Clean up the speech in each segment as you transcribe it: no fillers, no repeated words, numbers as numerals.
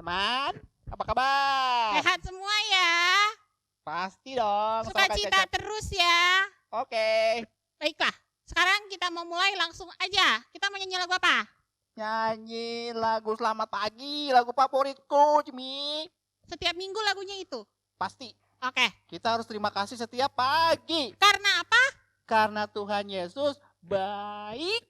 teman-teman. Apa kabar? Sehat semua ya. Pasti dong. Sukacita terus ya. Oke. Baiklah, sekarang kita mau mulai langsung aja. Kita mau nyanyi lagu apa? Nyanyi lagu Selamat Pagi, lagu favoritku, Cimi. Setiap minggu lagunya itu. Pasti. Oke. Kita harus terima kasih setiap pagi. Karena apa? Karena Tuhan Yesus baik.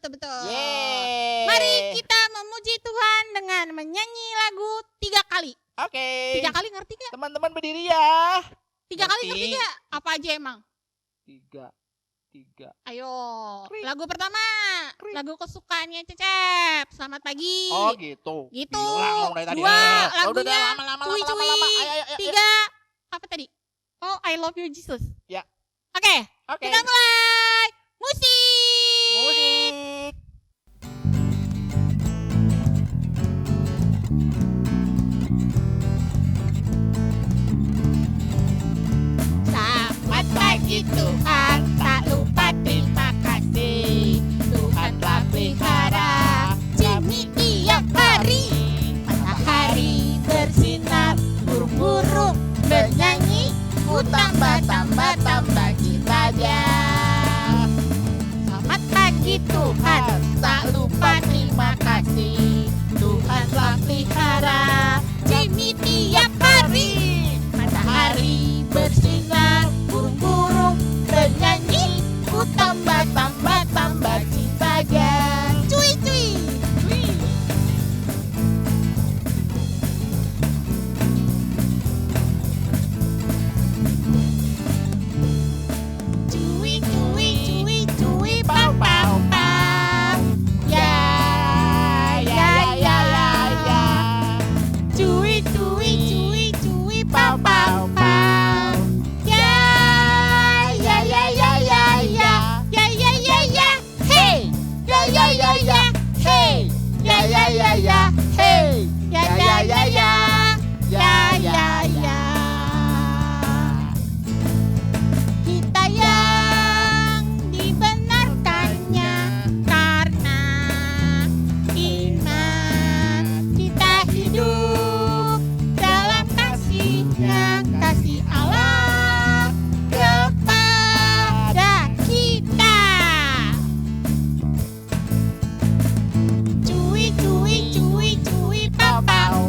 Betul. Yeay. Mari kita memuji Tuhan dengan menyanyi lagu 3 kali. Oke. 3 kali ngerti gak? Teman-teman berdiri ya. 3 kali Ngerti. ngerti gak? Apa aja emang? 3. Ayo, Krik. lagu pertama, Krik. lagu kesukaannya Cecep. Selamat pagi. Oh gitu. Gitu. Bilang dong dari tadi. 2, Udah lagunya lama. cuy-cuy. Ayo. 3, apa tadi? Oh, I love you Jesus. Ya. Oke, Oke. kita mulai. Musik. Musik. Selamat pagi Tuhan, tak lupa terima kasih. Tuhan telah pelihara kami tiap hari. Matahari bersinar, burung-burung bernyanyi. Ku tambah cintanya. Selamat pagi Tuhan, tak lupa terima kasih. Tuhan telah pelihara kami tiap hari. Matahari bersinar, burung-burung bernyanyi. Ku tambah cintanya. Cuy. Cuy, pau. Ya. Cuy, pau. Ya. Hey. Hey. Ya. Kita yang dibenarkannya karena iman. Kita hidup dalam kasih-Nya, kasih Allah kepada kita. Cuy, pau.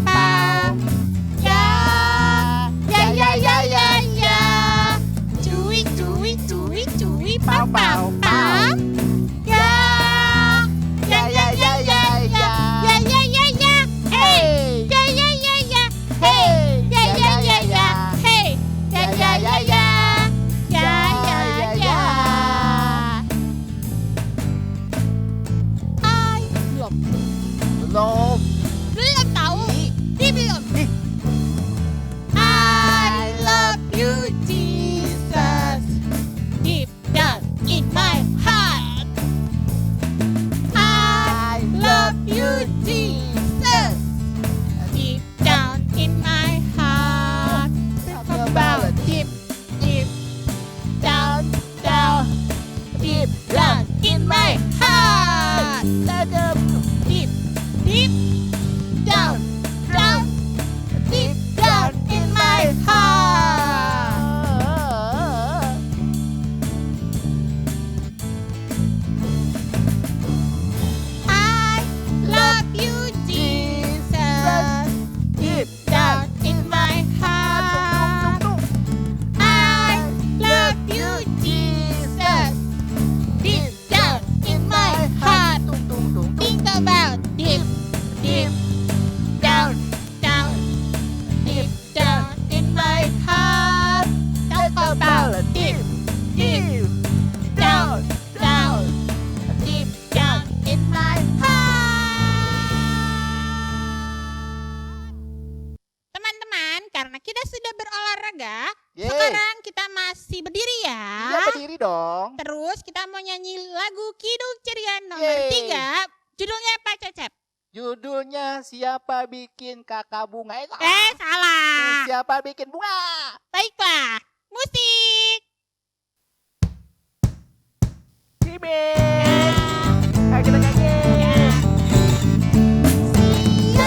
Ya. Cuy, pau. Ya. Hey. Belum tahu? Belum. I love you Jesus, deep down in my heart. I love you Jesus, deep down in my heart. Talk about deep down in my heart. Deep down in my heart. I love you Jesus, deep down in my heart. I love you Jesus, deep down in my heart. Think about deep down in my heart. Talk about deep down in my heart. Teman-teman, karena kita sudah berolahraga, Yeay. sekarang kita masih berdiri ya. Iya berdiri dong. Terus kita mau nyanyi lagu Kidung Ceria nomor Yeay. 3. Judulnya apa, Cecep? Judulnya Siapa Bikin Kakak Bunga. Salah. Siapa bikin bunga? Baiklah, musik. Cimi. Ayo kita nyanyi. Siapa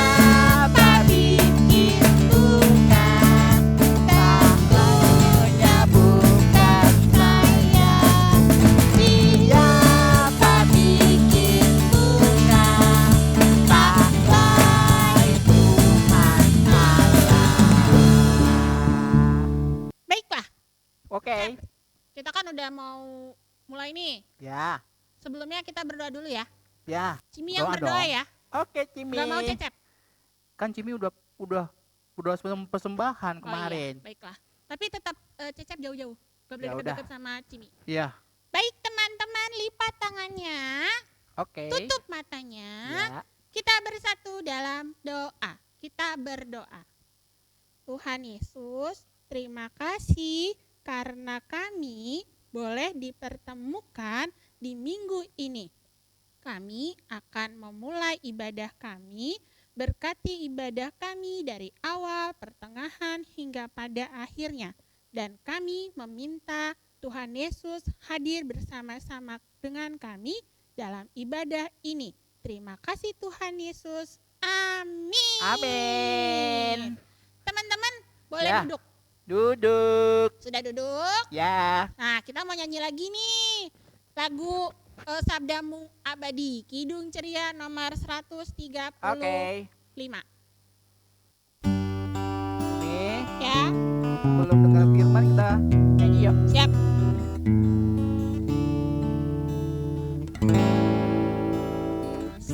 udah mau mulai nih. Ya, Sebelumnya kita berdoa dulu ya. ya. Cimi yang Doa berdoa dong. ya. Oke, Cimi. Gak mau Cecep. Kan Cimi udah persembahan Oh kemarin. iya, baiklah. Tapi tetap Cecep jauh-jauh. Gak boleh Ya udah. deket-deket sama Cimi. Iya. Baik teman-teman, lipat tangannya, Oke. tutup matanya. Ya. Kita bersatu dalam doa. Kita berdoa. Tuhan Yesus, terima kasih karena kami boleh dipertemukan di minggu ini. Kami akan memulai ibadah kami, berkati ibadah kami dari awal, pertengahan, hingga pada akhirnya. Dan kami meminta Tuhan Yesus hadir bersama-sama dengan kami dalam ibadah ini. Terima kasih Tuhan Yesus. Amin. Amin. Teman-teman boleh Ya. duduk. Duduk. Sudah duduk? Ya. Nah, kita mau nyanyi lagi nih. Lagu Sabdamu Abadi, Kidung Ceria nomor 135. Oke. Cimi, Ya, belum dengar firman kita nyanyi yuk. siap.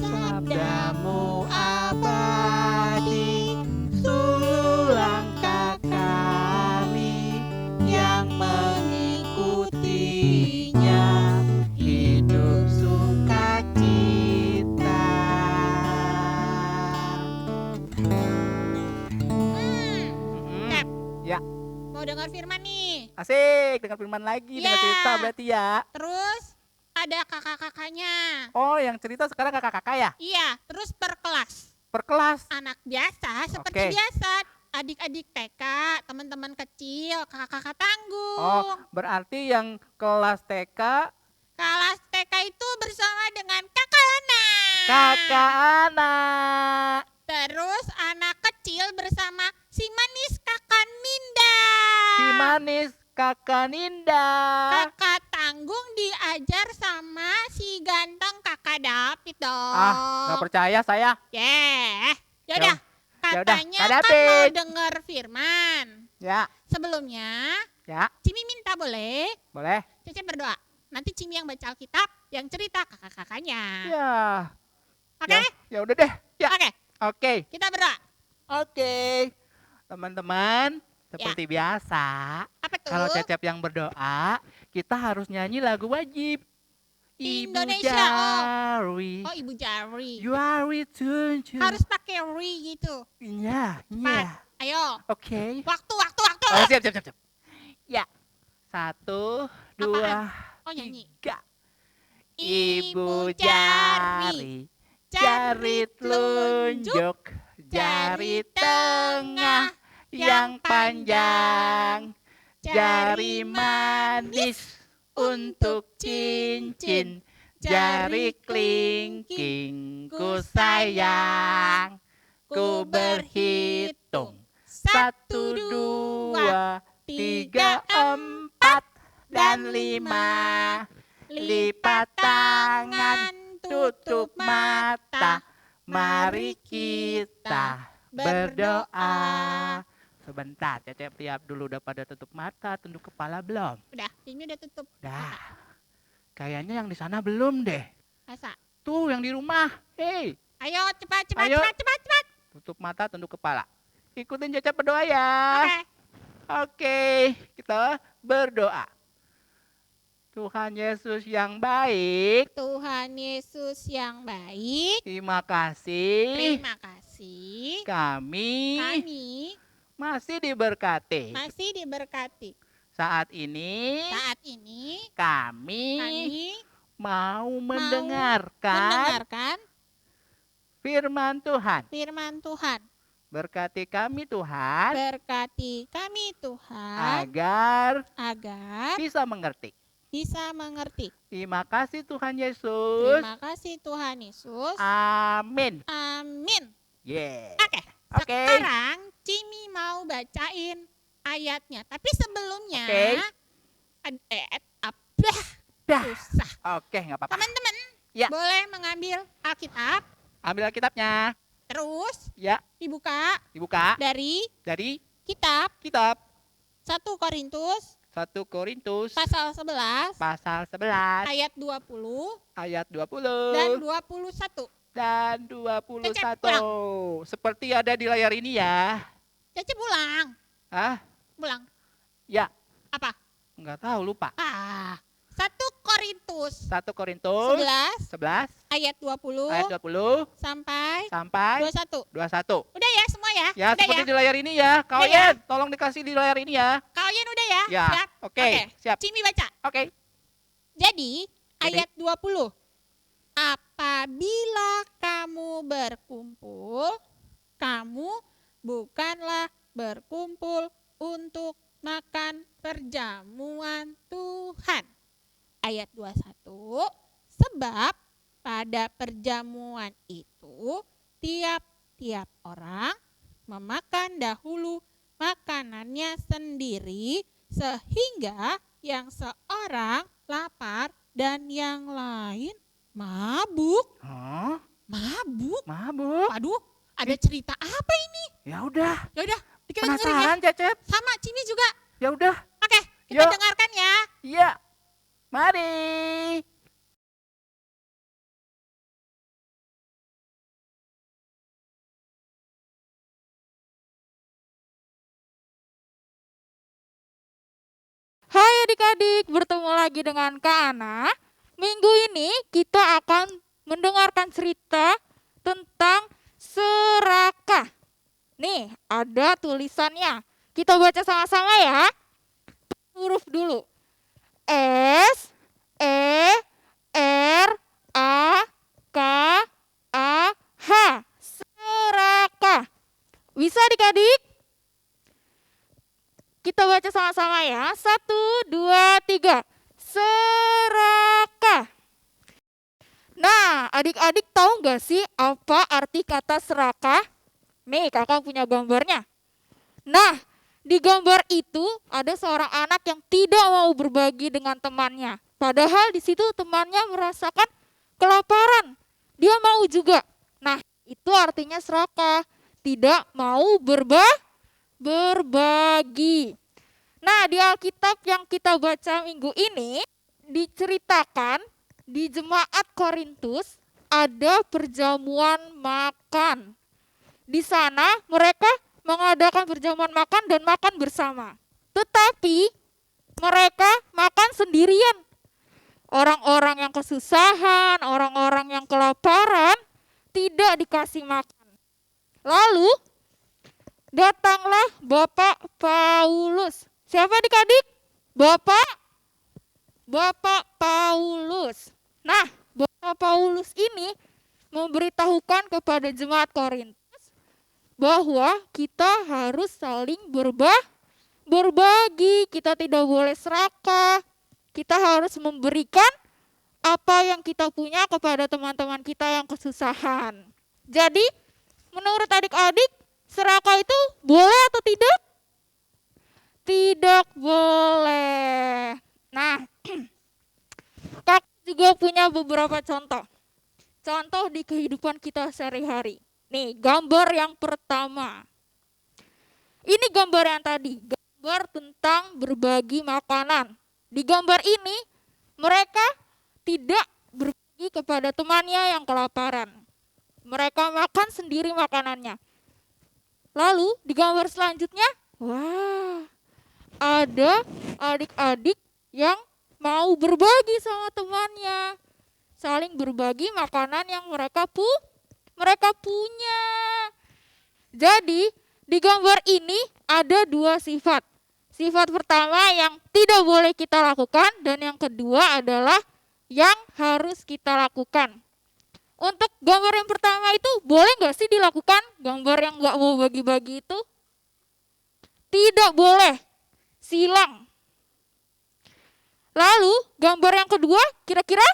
Sabdamu abadi, suluh langkah kami yang mengikutinya, hidup sukacita. Cep, Ya, mau dengar firman nih. asik dengar firman lagi, dengar Ya. cerita berarti ya. Terus ada kakak-kakaknya. Oh, yang cerita sekarang kakak-kakak ya? Iya, terus per kelas. Per kelas. Anak biasa seperti Oke. biasa. Adik-adik TK, teman-teman kecil, kakak-kakak tanggung. Oh, berarti yang kelas TK Kelas TK itu bersama dengan kakak Lana. kakak anak. Terus anak kecil bersama si manis kakak Ninda. Si manis kakak Ninda. Kakak tanggung diajar sama si ganteng kakak David dong. Ah, nggak percaya saya. Yaudah, Yaudah, katanya Kak kan mau David. denger firman. Ya, Sebelumnya, ya, Cimi minta boleh boleh. Cece berdoa. Nanti Cimi yang baca Alkitab, yang cerita kakak-kakaknya. Ya. Oke? Ya udah deh. Ya. Oke, Oke. kita berdoa. Oke. Teman-teman, seperti biasa, Apa tuh? kalau Cecep yang berdoa, kita harus nyanyi lagu wajib. Indonesia, Ibu Jari. Oh, Ibu Jari. You are tunjuk. Harus pakai ri gitu. Iya, Cepat. iya. Ayo. Oke. Waktu. Oh, siap. Ya. 1, 2, Oh, nyanyi. 3. Ibu jari, jari telunjuk, jari tengah yang panjang, jari manis untuk cincin, jari kelingking ku sayang, ku berhitung 1, 2, 3, 4 dan 5. Lipat tangan, tutup mata, mari kita berdoa. Sebentar, Cecep lihat dulu, udah pada tutup mata, tunduk kepala belum? Udah, ini udah tutup. Dah. Kayaknya yang di sana belum deh. Masa? Tuh yang di rumah. Hei, Ayo, cepat. Ayo. tutup mata, tunduk kepala. Ikutin Cecep berdoa ya. Oke. Oke, kita berdoa. Tuhan Yesus yang baik, Tuhan Yesus yang baik, terima kasih. terima kasih. Kami Kami masih diberkati. masih diberkati. Saat ini Saat ini kami kami mau mendengarkan mendengarkan firman Tuhan. firman Tuhan. Berkati kami Tuhan, Berkati kami Tuhan agar agar bisa mengerti. bisa mengerti. Terima kasih Tuhan Yesus. Terima kasih Tuhan Yesus. Amin. Amin. Yeah. Oke. Oke. Sekarang Cimi mau bacain ayatnya. Tapi sebelumnya Oke. Dah. susah. Oke, nggak apa-apa. Teman-teman Ya. boleh mengambil Alkitab, Ambil Alkitabnya. terus Ya, dibuka dibuka dari dari kitab kitab 1 Korintus 1 Korintus pasal 11 pasal 11 ayat 20 ayat dan 20 21. dan 21. Seperti ada di layar ini ya. Cecep ulang. Hah? Ulang. Ya, Apa? enggak tahu, lupa. 1 Korintus 1 Korintus 11 11 ayat 20 ayat 20 sampai sampai 21. 21. Udah ya semua ya? Ya, Udah seperti ya? di layar ini ya. Kau Udah ya? Yen, tolong dikasih di layar ini ya. Kalian udah ya? Ya, Siap? oke, siap. Cimi baca. Oke. Jadi ayat 20. Apabila kamu berkumpul, kamu bukanlah berkumpul untuk makan perjamuan Tuhan. Ayat 21. Sebab pada perjamuan itu tiap-tiap orang memakan dahulu makanannya sendiri sehingga yang seorang lapar dan yang lain mabuk. Hah? Mabuk? Mabuk? Waduh, ada cerita apa ini? Ya udah. Ya udah, kita dengerin ya. Penasaran, Cecep? Sama Cimi juga. Ya udah. Oke, kita Yuk. dengarkan ya. Iya. Mari. Hai adik-adik, bertemu lagi dengan Kak Ana. Minggu ini kita akan mendengarkan cerita tentang serakah. Nih, ada tulisannya. Kita baca sama-sama ya. Huruf dulu. S, E, R, A, K, A, H. Serakah. Bisa adik-adik? Kita baca sama-sama ya. 1, 2, 3. Serakah. Nah, adik-adik tahu nggak sih apa arti kata serakah? Nih, kakak punya gambarnya. Nah, di gambar itu ada seorang anak yang tidak mau berbagi dengan temannya. Padahal di situ temannya merasakan kelaparan. Dia mau juga. Nah, itu artinya serakah. Tidak mau berbagi. Nah, di Alkitab yang kita baca minggu ini diceritakan di jemaat Korintus ada perjamuan makan. Di sana mereka mengadakan perjamuan makan dan makan bersama. Tetapi mereka makan sendirian. Orang-orang yang kesusahan, orang-orang yang kelaparan tidak dikasih makan. Lalu datanglah Bapak Paulus. Siapa adik-adik? Bapak Paulus. Nah, Bapak Paulus ini memberitahukan kepada jemaat Korintus bahwa kita harus saling berbagi. Kita tidak boleh serakah. Kita harus memberikan apa yang kita punya kepada teman-teman kita yang kesusahan. Jadi, menurut adik-adik, serakah itu boleh atau tidak? Tidak boleh. Nah, kakak juga punya beberapa contoh. Contoh di kehidupan kita sehari-hari. Nih, gambar yang pertama. Ini gambar yang tadi, gambar tentang berbagi makanan. Di gambar ini, mereka tidak berbagi kepada temannya yang kelaparan. Mereka makan sendiri makanannya. Lalu di gambar selanjutnya, wah, ada adik-adik yang mau berbagi sama temannya. Saling berbagi makanan yang mereka punya. Jadi di gambar ini ada dua sifat. Sifat pertama yang tidak boleh kita lakukan dan yang kedua adalah yang harus kita lakukan. Untuk gambar yang pertama itu boleh nggak sih dilakukan? Gambar yang nggak mau bagi-bagi itu tidak boleh, silang. Lalu gambar yang kedua kira-kira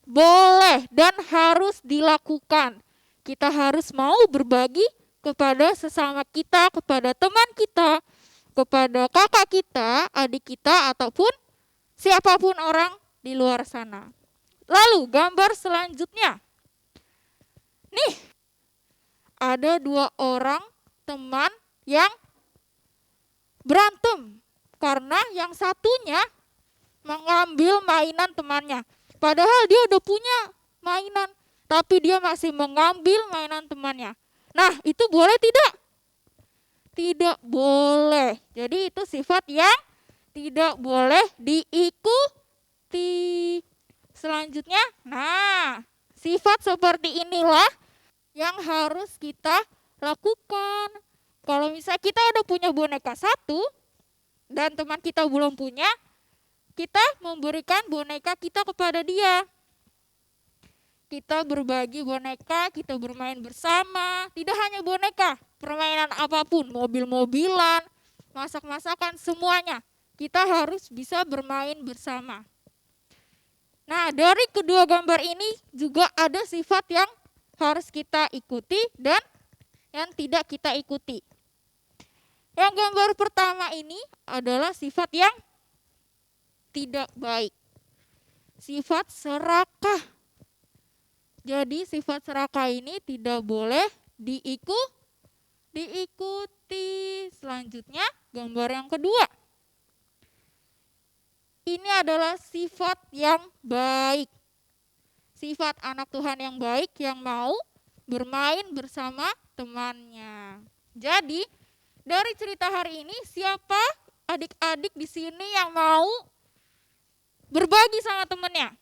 boleh dan harus dilakukan. Kita harus mau berbagi kepada sesama kita, kepada teman kita, kepada kakak kita, adik kita, ataupun siapapun orang di luar sana. Lalu gambar selanjutnya. Nih, ada dua orang teman yang berantem. Karena yang satunya mengambil mainan temannya. Padahal dia udah punya mainan, tapi dia masih mengambil mainan temannya. Nah, itu boleh tidak? Tidak boleh. Jadi itu sifat yang tidak boleh diikuti. Selanjutnya, nah, sifat seperti inilah yang harus kita lakukan. Kalau misalnya kita udah punya boneka satu dan teman kita belum punya, kita memberikan boneka kita kepada dia. Kita berbagi boneka, kita bermain bersama. Tidak hanya boneka, permainan apapun, mobil-mobilan, masak-masakan, semuanya. Kita harus bisa bermain bersama. Nah, dari kedua gambar ini juga ada sifat yang harus kita ikuti dan yang tidak kita ikuti. Yang gambar pertama ini adalah sifat yang tidak baik. Sifat serakah. Jadi sifat serakah ini tidak boleh diikuti. Selanjutnya gambar yang kedua. Ini adalah sifat yang baik. Sifat anak Tuhan yang baik yang mau bermain bersama temannya. Jadi, dari cerita hari ini, siapa adik-adik di sini yang mau berbagi sama temannya?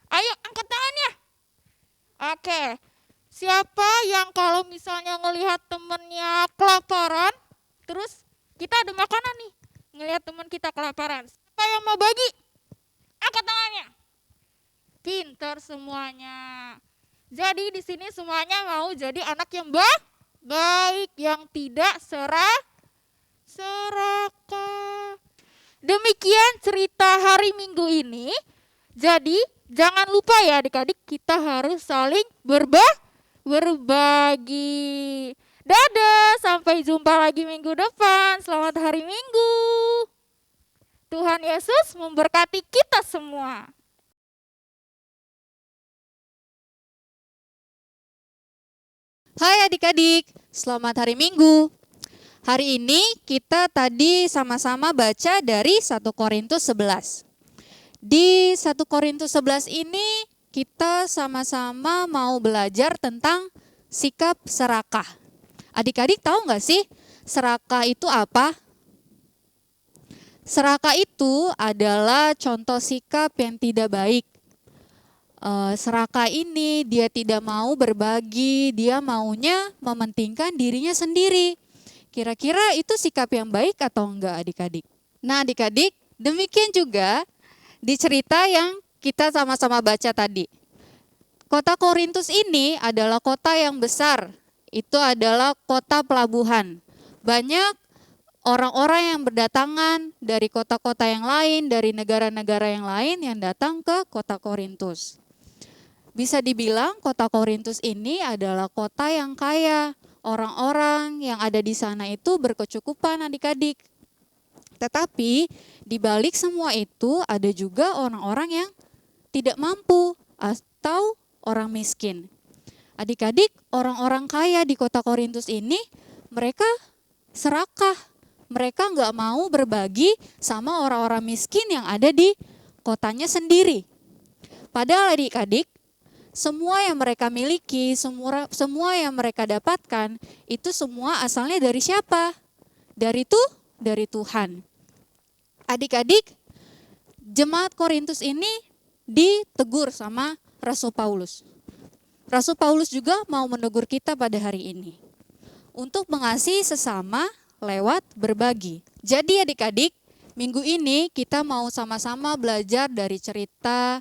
Ayo, angkat tangannya. Oke. Siapa yang kalau misalnya ngelihat temannya kelaparan, terus kita ada makanan nih, ngelihat teman kita kelaparan. Siapa yang mau bagi? Angkat tangannya. Pintar semuanya. Jadi di sini semuanya mau jadi anak yang baik, yang tidak serakah. Demikian cerita hari Minggu ini. Jadi jangan lupa ya adik-adik, kita harus saling berbagi. Dadah, sampai jumpa lagi minggu depan. Selamat hari Minggu. Tuhan Yesus memberkati kita semua. Hai adik-adik, selamat hari Minggu. Hari ini kita tadi sama-sama baca dari 1 Korintus 11. Di 1 Korintus 11 ini kita sama-sama mau belajar tentang sikap serakah. Adik-adik tahu nggak sih serakah itu apa? Serakah itu adalah contoh sikap yang tidak baik. Serakah ini dia tidak mau berbagi, dia maunya mementingkan dirinya sendiri. Kira-kira itu sikap yang baik atau enggak adik-adik? Nah adik-adik, demikian juga di cerita yang kita sama-sama baca tadi. Kota Korintus ini adalah kota yang besar, itu adalah kota pelabuhan. Banyak orang-orang yang berdatangan dari kota-kota yang lain, dari negara-negara yang lain yang datang ke kota Korintus. Bisa dibilang kota Korintus ini adalah kota yang kaya. Orang-orang yang ada di sana itu berkecukupan adik-adik. Tetapi di balik semua itu ada juga orang-orang yang tidak mampu atau orang miskin. Adik-adik, orang-orang kaya di kota Korintus ini mereka serakah. Mereka nggak mau berbagi sama orang-orang miskin yang ada di kotanya sendiri. Padahal adik-adik, semua yang mereka miliki, semua yang mereka dapatkan, itu semua asalnya dari siapa? Dari Tuhan. Adik-adik, jemaat Korintus ini ditegur sama Rasul Paulus. Rasul Paulus juga mau menegur kita pada hari ini untuk mengasihi sesama lewat berbagi. Jadi adik-adik, minggu ini kita mau sama-sama belajar dari cerita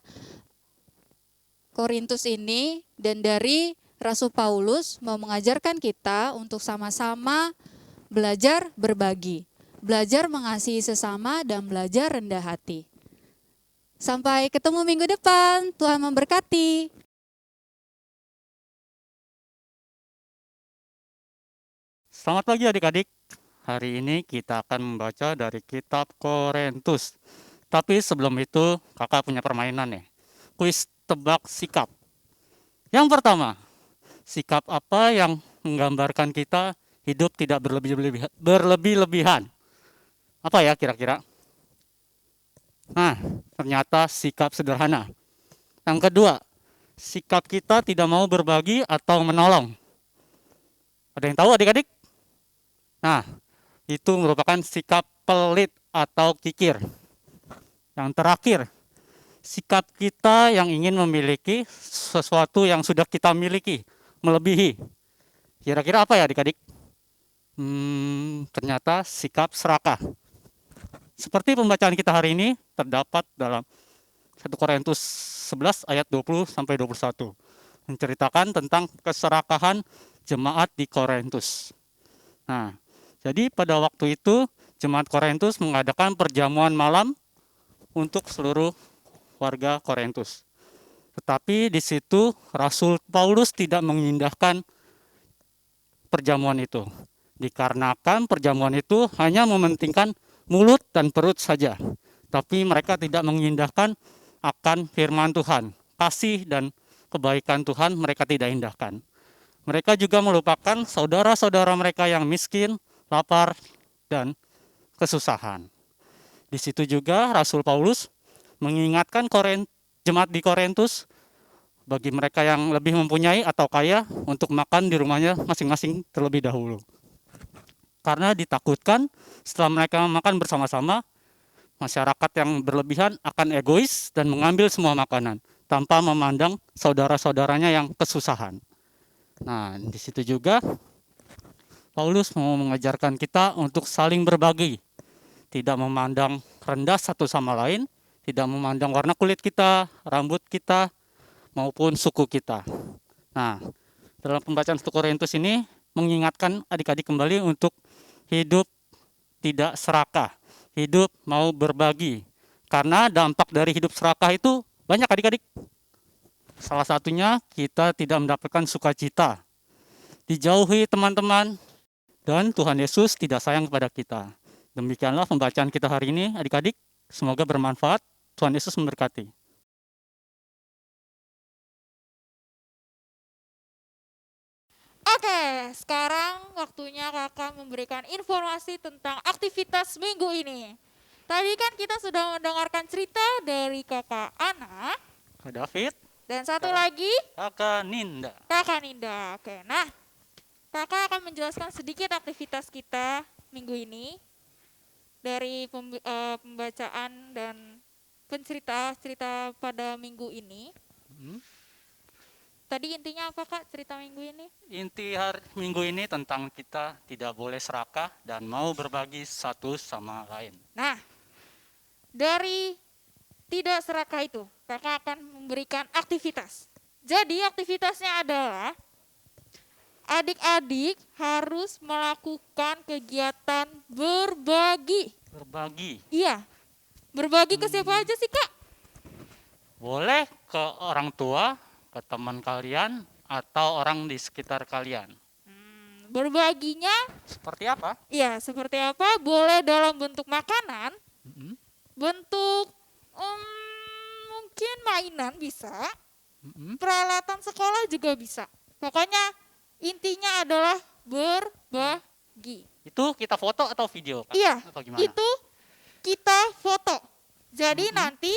Korintus ini dan dari Rasul Paulus mau mengajarkan kita untuk sama-sama belajar berbagi, belajar mengasihi sesama dan belajar rendah hati. Sampai ketemu minggu depan, Tuhan memberkati. Selamat pagi adik-adik. Hari ini kita akan membaca dari kitab Korintus. Tapi sebelum itu kakak punya permainan nih. Kuis tebak sikap. Yang pertama, sikap apa yang menggambarkan kita hidup tidak berlebih-lebihan? Apa ya kira-kira? Nah, ternyata sikap sederhana. Yang kedua, sikap kita tidak mau berbagi atau menolong. Ada yang tahu adik-adik? Nah, itu merupakan sikap pelit atau kikir. Yang terakhir, sikap kita yang ingin memiliki sesuatu yang sudah kita miliki, melebihi. Kira-kira apa ya adik-adik? Ternyata sikap serakah. Seperti pembacaan kita hari ini terdapat dalam 1 Korintus 11 ayat 20 sampai 21, menceritakan tentang keserakahan jemaat di Korintus. Nah, jadi pada waktu itu jemaat Korintus mengadakan perjamuan malam untuk seluruh warga Korintus. Tetapi di situ Rasul Paulus tidak mengindahkan perjamuan itu. Dikarenakan perjamuan itu hanya mementingkan mulut dan perut saja. Tapi mereka tidak mengindahkan akan firman Tuhan. Kasih dan kebaikan Tuhan mereka tidak indahkan. Mereka juga melupakan saudara-saudara mereka yang miskin, lapar, dan kesusahan. Di situ juga Rasul Paulus mengingatkan jemaat di Korintus, bagi mereka yang lebih mempunyai atau kaya, untuk makan di rumahnya masing-masing terlebih dahulu. Karena ditakutkan setelah mereka makan bersama-sama, masyarakat yang berlebihan akan egois dan mengambil semua makanan tanpa memandang saudara-saudaranya yang kesusahan. Nah, di situ juga Paulus mau mengajarkan kita untuk saling berbagi, tidak memandang rendah satu sama lain, tidak memandang warna kulit kita, rambut kita, maupun suku kita. Nah, dalam pembacaan 1 Korintus ini mengingatkan adik-adik kembali untuk hidup tidak serakah, hidup mau berbagi. Karena dampak dari hidup serakah itu banyak adik-adik. Salah satunya kita tidak mendapatkan sukacita, dijauhi teman-teman, dan Tuhan Yesus tidak sayang kepada kita. Demikianlah pembacaan kita hari ini adik-adik. Semoga bermanfaat. Tuhan Yesus memberkati. Oke, sekarang waktunya kakak memberikan informasi tentang aktivitas minggu ini. Tadi kan kita sudah mendengarkan cerita dari kakak Ana Kak David, dan satu lagi Kakak Ninda. kakak Ninda. Oke, nah kakak akan menjelaskan sedikit aktivitas kita minggu ini dari pembacaan dan cerita pada minggu ini. Tadi intinya apa kak cerita minggu ini? Inti hari minggu ini tentang kita tidak boleh serakah dan mau berbagi satu sama lain. Nah, dari tidak serakah itu, kakak akan memberikan aktivitas. Jadi aktivitasnya adalah adik-adik harus melakukan kegiatan berbagi. Berbagi. Iya, berbagi ke siapa aja sih kak? Boleh ke orang tua, ke teman kalian, atau orang di sekitar kalian. Berbaginya, Seperti apa? iya seperti apa? Boleh dalam bentuk makanan, bentuk mungkin mainan bisa, peralatan sekolah juga bisa. Pokoknya intinya adalah berbagi. Itu kita foto atau video, Kak? Iya, Atau gimana? itu kita foto. Jadi nanti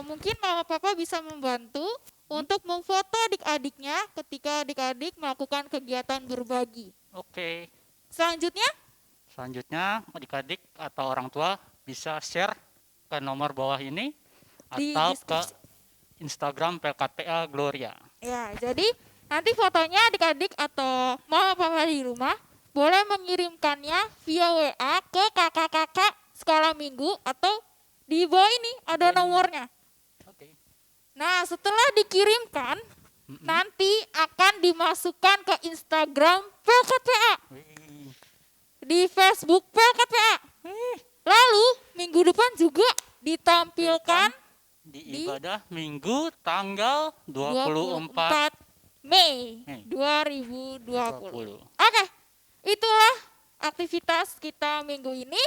mungkin mama papa bisa membantu untuk memfoto adik-adiknya ketika adik-adik melakukan kegiatan berbagi. Oke. Selanjutnya, Selanjutnya adik-adik atau orang tua bisa share ke nomor bawah ini Di atau ke deskripsi. Instagram PKPA Gloria. ya jadi nanti fotonya adik-adik atau mama papa di rumah boleh mengirimkannya via WA ke kakak-kakak sekolah minggu atau di bawah ini ada nomornya. Oke. Nah, setelah dikirimkan, nanti akan dimasukkan ke Instagram PKPA, Wih. di Facebook PKPA. Lalu, minggu depan juga ditampilkan Di ibadah Minggu tanggal 24 Mei Mei 2020. 20. Oke, itulah aktivitas kita minggu ini.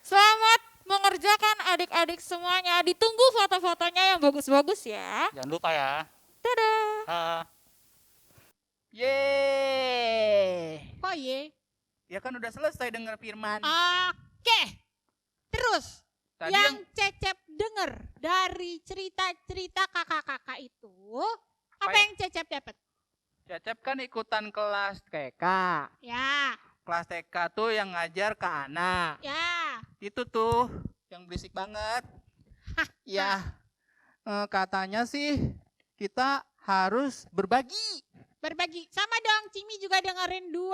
Selamat mengerjakan adik-adik semuanya. Ditunggu foto-fotonya yang bagus-bagus ya. Jangan lupa ya. Dadah. Yeay. Kok ye? Ya kan udah selesai denger firman. Oke. Terus Tadi yang Cecep denger dari cerita-cerita kakak-kakak itu, apa ya? yang Cecep dapat? Cecep kan ikutan kelas TK. Ya, Kelas TK tuh yang ngajar ke anak. ya. Itu tuh yang berisik banget. Ya, katanya sih kita harus berbagi. Berbagi. Sama dong, Cimi juga dengerin 2.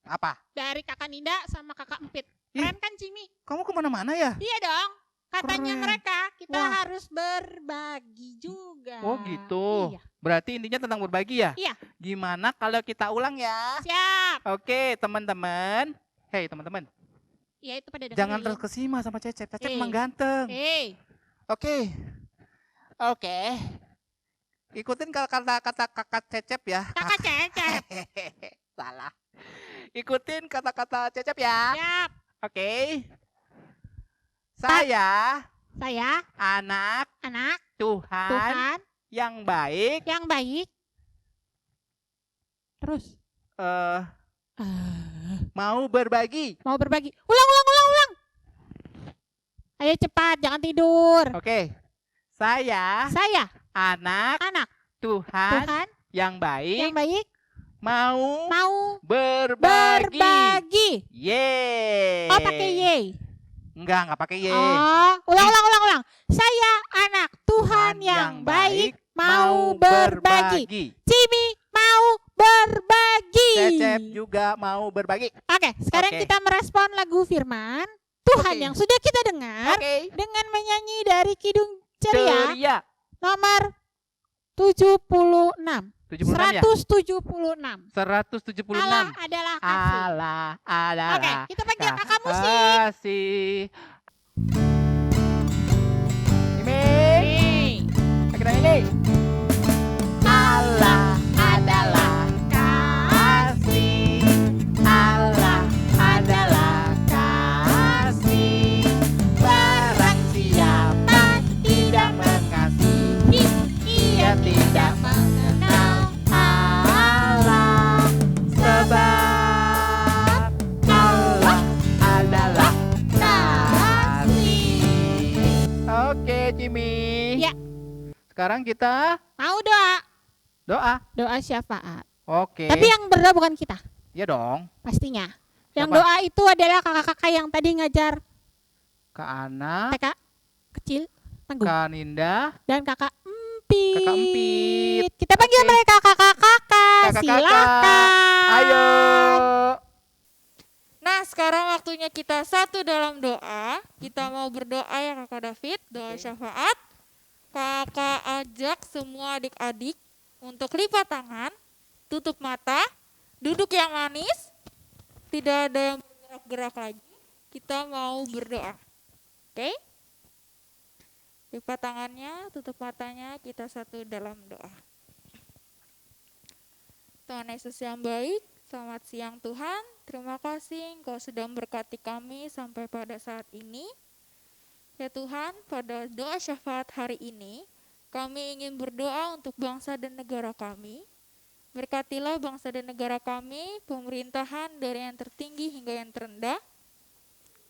Apa? Dari kakak Ninda sama kakak Empit. Ih. Keren kan Cimi? Kamu kemana-mana ya? Iya dong. Katanya Keren. mereka kita Wah. harus berbagi juga. Oh gitu. Iya. Berarti intinya tentang berbagi ya? Iya. Gimana kalau kita ulang ya? Siap. Oke, teman-teman. Hei, teman-teman. Ya itu pada dengerin. Jangan terkesima sama Cecep. Cecep Eh. emang ganteng. Hei. Oke. Oke. Ikutin kata-kata kakak Cecep ya. Kakak Cecep. Salah. Ikutin kata-kata Cecep ya. Siap. Oke. Saya Saya anak anak Tuhan Tuhan yang baik. yang baik. Terus eh mau berbagi. mau berbagi. Ulang. Ayo cepat, jangan tidur. Oke. Saya Saya anak anak Tuhan Tuhan yang baik. yang baik Mau mau berbagi. berbagi. Yeay. Oh, pakai ye. Enggak pakai ye. Oh, ulang. Saya anak Tuhan yang baik mau berbagi. Cimi mau berbagi. Cecep juga mau berbagi. Oke, sekarang Oke. kita merespon lagu firman Tuhan Oke. yang sudah kita dengar Oke. dengan menyanyi dari Kidung Ceria Ceria. nomor 76. 76 ya? 176. 176. Allah adalah kasih. Allah adalah Oke, kita panggil kakak musik. kasih. Ini. Hey. Kita ini. Allah adalah kasih. Allah adalah kasih. Barang siapa tidak mengasihi, ia tidak mengenal Allah. Sebab Allah adalah kasih. Oke, Jimmy. Ya. Sekarang kita Mau doa? doa. Doa syafaat. Oke. Tapi yang berdoa bukan kita, ya dong. pastinya. Yang Siapa? doa itu adalah kakak-kakak yang tadi ngajar Kak Ana, TK kecil, tangguh, Kak Ninda, dan kakak Empit. Kakak Empit. Kita panggil Oke. mereka kakak-kakak. Kakak-kakak. Silakan. Ayo. Nah, sekarang waktunya kita satu dalam doa. Kita mau berdoa ya Kakak David, doa syafaat. Kakak ajak semua adik-adik untuk lipat tangan, tutup mata, duduk yang manis, tidak ada yang bergerak-gerak lagi. Kita mau berdoa. Oke? Lipat tangannya, tutup matanya, kita satu dalam doa. Tuhan Yesus yang baik, selamat siang Tuhan. Terima kasih Engkau sudah memberkati kami sampai pada saat ini. Ya Tuhan, pada doa syafaat hari ini, kami ingin berdoa untuk bangsa dan negara kami. Berkatilah bangsa dan negara kami, pemerintahan dari yang tertinggi hingga yang terendah.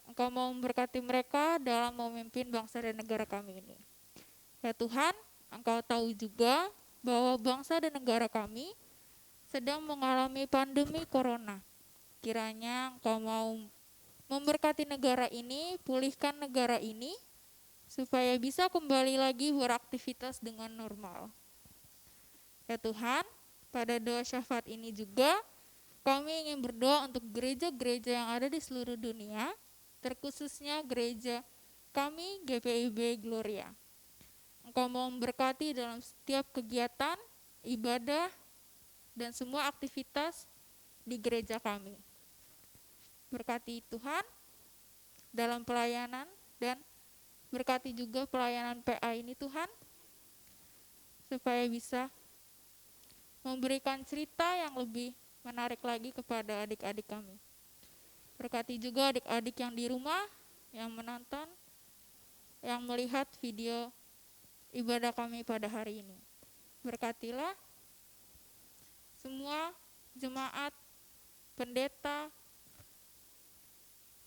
Engkau mau memberkati mereka dalam memimpin bangsa dan negara kami ini. Ya Tuhan, Engkau tahu juga bahwa bangsa dan negara kami sedang mengalami pandemi corona. Kiranya Engkau mau memberkati negara ini, pulihkan negara ini, supaya bisa kembali lagi beraktivitas dengan normal. Ya Tuhan, pada doa syafaat ini juga, kami ingin berdoa untuk gereja-gereja yang ada di seluruh dunia, terkhususnya gereja kami GPIB Gloria. Engkau mau memberkati dalam setiap kegiatan, ibadah, dan semua aktivitas di gereja kami. Berkati Tuhan dalam pelayanan dan berkati juga pelayanan PA ini Tuhan, supaya bisa memberikan cerita yang lebih menarik lagi kepada adik-adik kami. Berkati juga adik-adik yang di rumah, yang menonton, yang melihat video ibadah kami pada hari ini. Berkatilah semua jemaat, pendeta,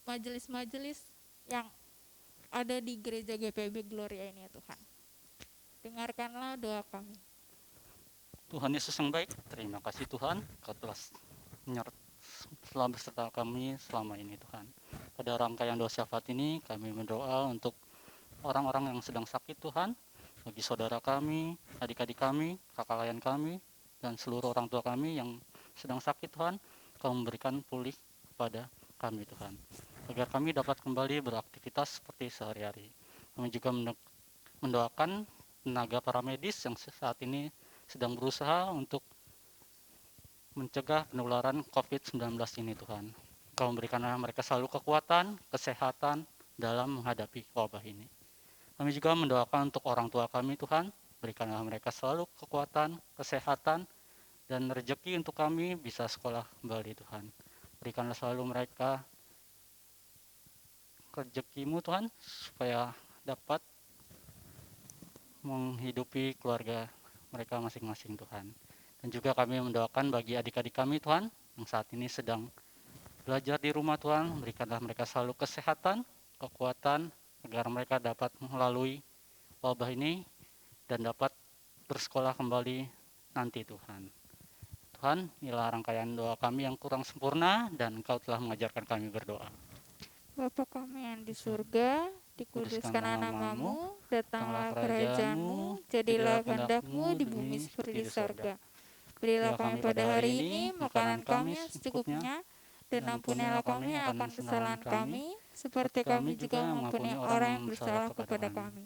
majelis-majelis yang ada di gereja GPB Gloria ini ya Tuhan. Dengarkanlah doa kami. Tuhan Yesus yang baik, terima kasih Tuhan, Kau telah selalu beserta kami selama ini Tuhan. Pada rangkaian doa syafaat ini kami berdoa untuk orang-orang yang sedang sakit Tuhan, bagi saudara kami, adik-adik kami, kakak layan kami, dan seluruh orang tua kami yang sedang sakit Tuhan, Kau memberikan pulih kepada kami Tuhan, agar kami dapat kembali beraktivitas seperti sehari-hari. Kami juga mendoakan tenaga para medis yang saat ini sedang berusaha untuk mencegah penularan COVID-19 ini Tuhan. Kau memberikanlah mereka selalu kekuatan, kesehatan dalam menghadapi wabah ini. Kami juga mendoakan untuk orang tua kami Tuhan, berikanlah mereka selalu kekuatan, kesehatan, dan rezeki untuk kami bisa sekolah kembali Tuhan. Berikanlah selalu mereka rezeki-Mu Tuhan, supaya dapat menghidupi keluarga mereka masing-masing Tuhan. Dan juga kami mendoakan bagi adik-adik kami Tuhan, yang saat ini sedang belajar di rumah Tuhan, berikanlah mereka selalu kesehatan, kekuatan, agar mereka dapat melalui wabah ini dan dapat bersekolah kembali nanti Tuhan. Tuhan, inilah rangkaian doa kami yang kurang sempurna dan Engkau telah mengajarkan kami berdoa. Bapa kami yang di surga, dikuduskanlah namamu, datanglah kerajaan-Mu, jadilah kehendak-Mu di bumi seperti di sorga. Berilah kami pada hari ini makanan kami yang secukupnya, dan ampunilah kami akan kesalahan kami, seperti kami juga mengampuni orang yang bersalah kepada kami.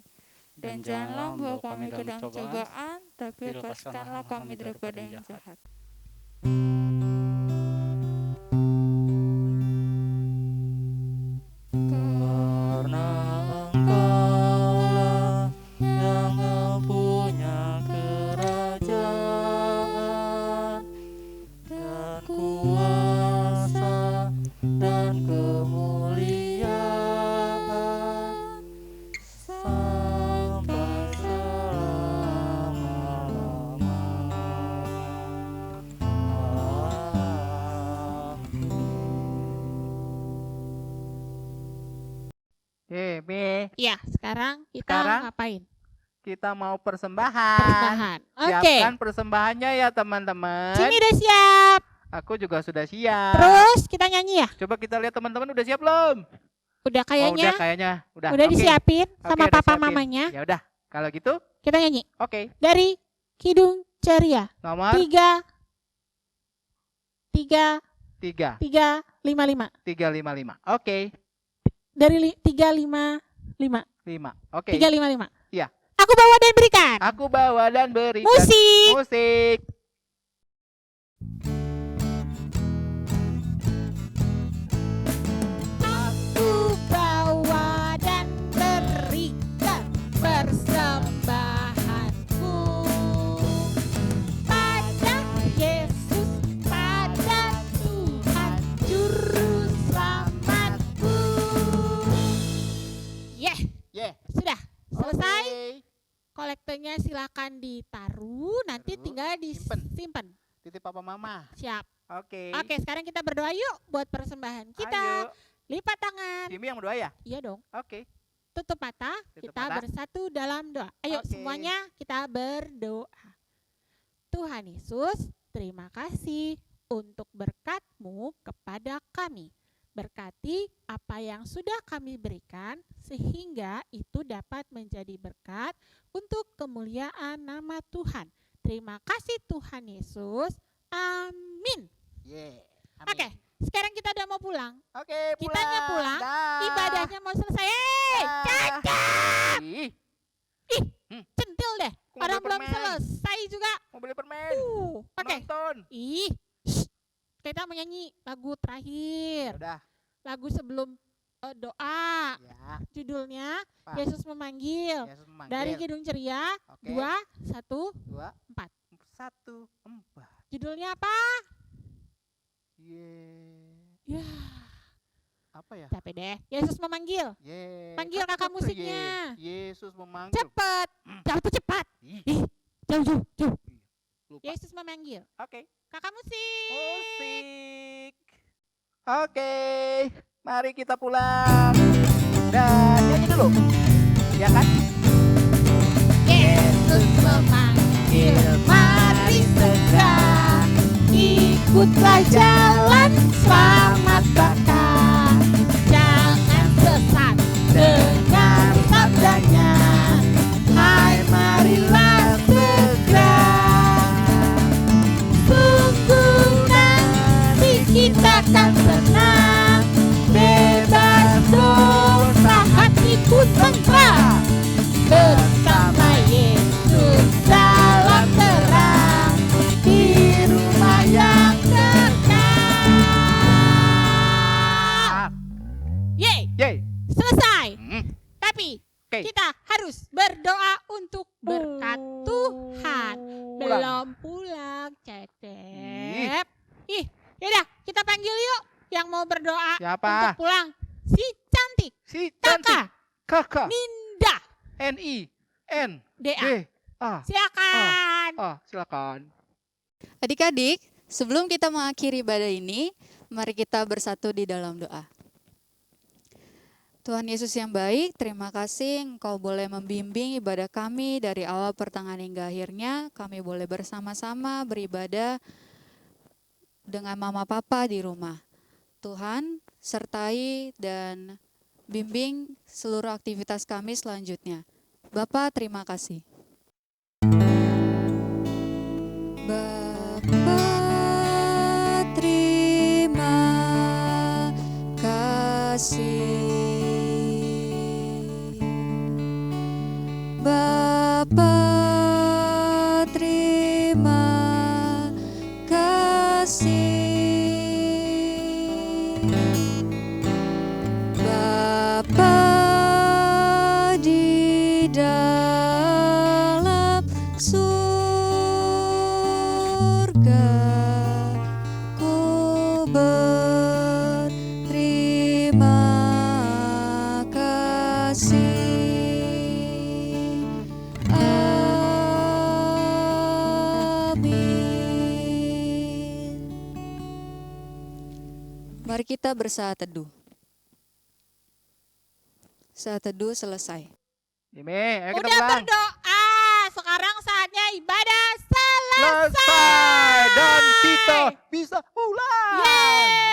Dan janganlah membawa kami ke dalam cobaan, tapi lepaskanlah kami daripada yang jahat. Karena Engkaulah yang mempunyai kerajaan dan kuasa dan kemuliaan sampai selama-lamanya. Mi, Ya, sekarang kita Sekarang? ngapain? kita mau persembahan. Persembahan. Oke. Siapkan persembahannya ya teman-teman. Sini udah siap. Aku juga sudah siap. Terus kita nyanyi ya? Coba kita lihat teman-teman udah siap belum? Udah Oh, kayaknya. udah kayaknya. Udah. Udah Oke. disiapin Oke, sama udah papa siapin. mamanya. Ya udah. Kalau gitu, Kita nyanyi oke. dari Kidung Ceria. Nomor 355. 355. Oke. Dari 355. 5. Oke. 355. Iya. Aku bawa dan berikan. Aku bawa dan berikan Musik. musik. Aku bawa dan berikan persembahanku pada Yesus, pada Tuhan Juru Selamatku. Yeah. Sudah selesai. Oke. Kolektenya silakan ditaruh, nanti Taruh, tinggal simpen. disimpan. Titip papa mama. Siap. Oke. Oke, sekarang kita berdoa yuk buat persembahan kita. Ayo. Lipat tangan. Jimmy yang berdoa ya? Iya dong. Oke. Tutup mata, Tutup kita mata. bersatu dalam doa. Ayo Oke. semuanya kita berdoa. Tuhan Yesus, terima kasih untuk berkat-Mu kepada kami. Berkati apa yang sudah kami berikan sehingga itu dapat menjadi berkat untuk kemuliaan nama Tuhan. Terima kasih Tuhan Yesus. Amin. Yeah. Oke, sekarang kita udah mau pulang. Oke, Kitanya pulang, Dah. Ibadahnya mau selesai. Cacat. Ih, Centil deh. Aku mau Orang beli belum permen. selesai juga. mau beli permen. Oke. Nonton. Ih, shh. Kita menyanyi lagu Ya terakhir. udah. Lagu sebelum doa. Ya. Judulnya Apa? Yesus memanggil. Yesus memanggil. Dari Kidung Ceria Oke. 2, 1, 2, 4. 1, 4. Judulnya apa? Yeah. Ya, Apa ya? capek deh. Yesus memanggil. Yeah. Panggil Kan kakak betul, musiknya. Yesus memanggil. Cepet. Jauh cepat. Ih, Jauh. lupa. Yesus memanggil. Oke. Kakak musik. Musik. Oke. Mari kita pulang. Dan nyanyi gitu loh. Ya kan? Yesus memanggil, mari segera ikutlah jalan selamat bakar. Jangan sesat, dengar sabdanya. Hai, marilah segera. Sungguh nanti kita kan senang, bebas dosa, hati pun tentram. Bersama Yesus dalam terang, di rumah yang kekal. Yeay, Yeay. selesai. Hmm. Tapi Oke. kita harus berdoa untuk berkat Tuhan. Belum pulang, Cecep. Ih, yaudah kita panggil yuk yang mau berdoa Siapa? untuk pulang. Si cantik, Si cantik. Kakak Kakak. Ninda NINDA. DA. Silakan. Silakan. Adik-adik, sebelum kita mengakhiri ibadah ini, mari kita bersatu di dalam doa. Tuhan Yesus yang baik, terima kasih Engkau boleh membimbing ibadah kami dari awal pertengahan hingga akhirnya. Kami boleh bersama-sama beribadah dengan mama papa di rumah. Tuhan, sertai dan bimbing seluruh aktivitas kami selanjutnya. Bapa, terima kasih. Bapa, terima kasih. Bapa, terima kasih. Bapa di dalam surga, ku berterima kasih. Amin. Mari kita bersaat teduh. Saat teduh selesai. Ime, ayo kita Udah pulang. berdoa. Sekarang saatnya ibadah Selesai. selesai. Dan kita bisa pulang.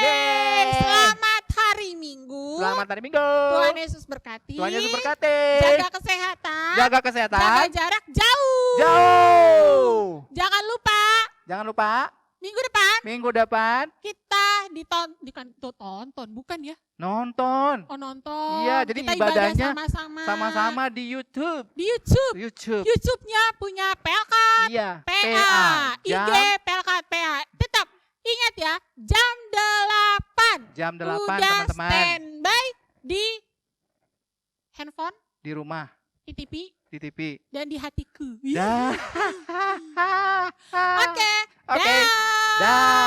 Yeay. Selamat hari Minggu. Selamat hari Minggu. Tuhan Yesus berkati. Tuhan Yesus berkati. Jaga kesehatan. Jaga kesehatan. Jaga jarak jauh. Jauh. Jangan lupa Jangan lupa minggu depan minggu depan kita tonton, bukan ya? nonton. Oh, nonton. Iya, jadi kita ibadahnya ibadah sama-sama. Sama-sama di YouTube. Di YouTube. YouTube. YouTube-nya punya PLK, Iya. PA, IG, Jam, PLK, PA. Tetap ingat ya, jam 8. jam 8 Udah teman-teman. standby di handphone, Di rumah, di TV, di TV. dan di hatiku. Dah. Oke. Oke. Dah. Dah.